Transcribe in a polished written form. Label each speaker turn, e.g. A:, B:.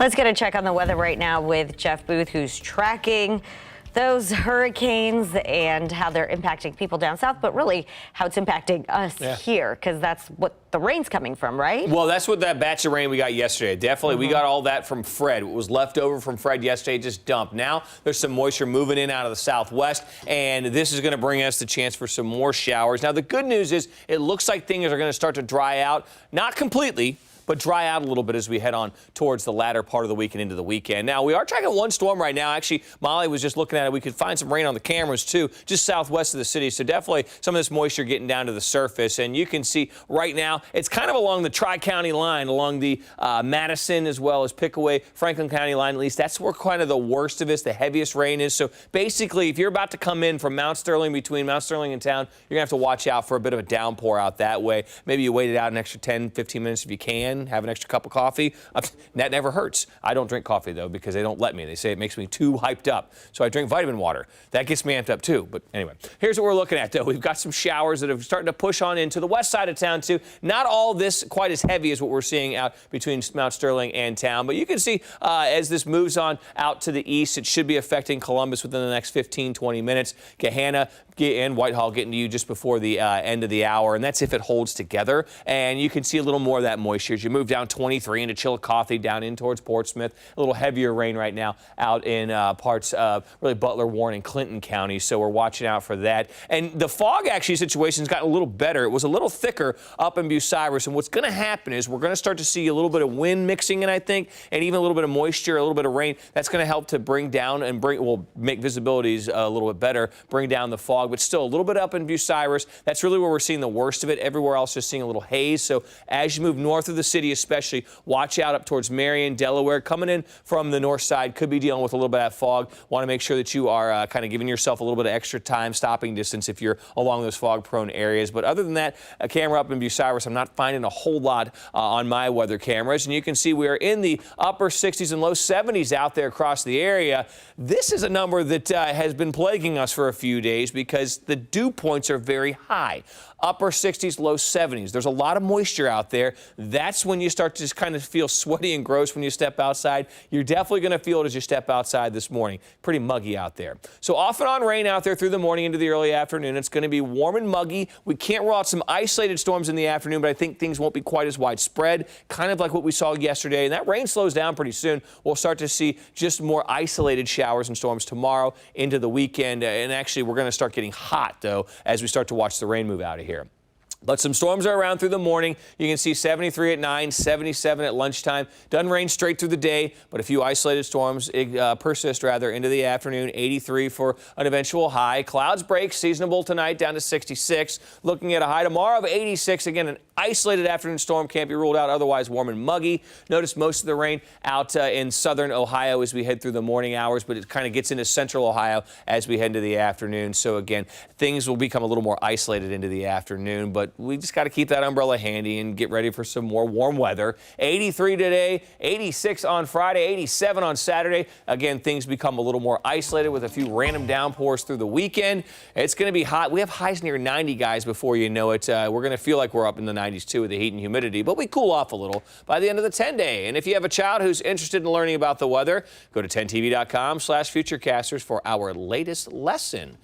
A: Let's get a check on the weather right now with Jeff Booth, who's tracking those hurricanes and how they're impacting people down south, but really how it's impacting us here, because that's what the rain's coming from, right?
B: Well, that's what that batch of rain we got yesterday. Definitely, we got all that from Fred. What was left over from Fred yesterday just dumped. Now there's some moisture moving in out of the southwest, and this is going to bring us the chance for some more showers. Now, the good news is it looks like things are going to start to dry out, not completely, but dry out a little bit as we head on towards the latter part of the week and into the weekend. Now, we are tracking one storm right now. Actually, Molly was just looking at it. We could find some rain on the cameras, too, just southwest of the city. So definitely some of this moisture getting down to the surface. And you can see right now it's kind of along the Tri-County line, along the Madison as well as Pickaway, Franklin County line. At least that's where kind of the worst of this, the heaviest rain is. So basically, if you're about to come in from Mount Sterling, between Mount Sterling and town, you're going to have to watch out for a bit of a downpour out that way. Maybe you wait it out an extra 10, 15 minutes if you can. Have an extra cup of coffee. That never hurts. I don't drink coffee, though, because they don't let me. They say it makes me too hyped up. So I drink vitamin water. That gets me amped up, too. But anyway, here's what we're looking at, though. We've got some showers that are starting to push on into the west side of town, too. Not all this quite as heavy as what we're seeing out between Mount Sterling and town. But you can see as this moves on out to the east, it should be affecting Columbus within the next 15, 20 minutes. Gahanna and Whitehall getting to you just before the end of the hour, and that's if it holds together. And you can see a little more of that moisture as you move down 23 into Chillicothe, down in towards Portsmouth. A little heavier rain right now out in parts of really Butler, Warren, and Clinton counties, so we're watching out for that. And the fog actually situation's gotten a little better. It was a little thicker up in Bucyrus, and what's going to happen is we're going to start to see a little bit of wind mixing in, I think, and even a little bit of moisture, a little bit of rain. That's going to help to bring down and make visibilities a little bit better, bring down the fog, but still a little bit up in Bucyrus. That's really where we're seeing the worst of it. Everywhere else just seeing a little haze. So as you move north of the city especially, watch out up towards Marion, Delaware. Coming in from the north side, could be dealing with a little bit of that fog. Want to make sure that you are kind of giving yourself a little bit of extra time, stopping distance if you're along those fog-prone areas. But other than that, a camera up in Bucyrus, I'm not finding a whole lot on my weather cameras. And you can see we are in the upper 60s and low 70s out there across the area. This is a number that has been plaguing us for a few days because the dew points are very high. Upper 60s, low 70s. There's a lot of moisture out there. That's when you start to just kind of feel sweaty and gross when you step outside. You're definitely going to feel it as you step outside this morning. Pretty muggy out there. So off and on rain out there through the morning into the early afternoon. It's going to be warm and muggy. We can't rule out some isolated storms in the afternoon, but I think things won't be quite as widespread, kind of like what we saw yesterday. And that rain slows down pretty soon. We'll start to see just more isolated showers and storms tomorrow into the weekend. And actually, we're going to start getting hot, though, as we start to watch the rain move out of here. But some storms are around through the morning. You can see 73 at 9, 77 at lunchtime. Doesn't rain straight through the day, but a few isolated storms persist into the afternoon. 83 for an eventual high. Clouds break, seasonable tonight down to 66. Looking at a high tomorrow of 86. Again, an isolated afternoon storm can't be ruled out, otherwise warm and muggy. Notice most of the rain out in southern Ohio as we head through the morning hours, but it kind of gets into central Ohio as we head into the afternoon. So again, things will become a little more isolated into the afternoon, but we just got to keep that umbrella handy and get ready for some more warm weather. 83 today, 86 on Friday, 87 on Saturday. Again, things become a little more isolated with a few random downpours through the weekend. It's going to be hot. We have highs near 90, guys, before you know it. We're going to feel like we're up in the 90s, too, with the heat and humidity, but we cool off a little by the end of the 10-day. And if you have a child who's interested in learning about the weather, go to 10tv.com/futurecasters for our latest lesson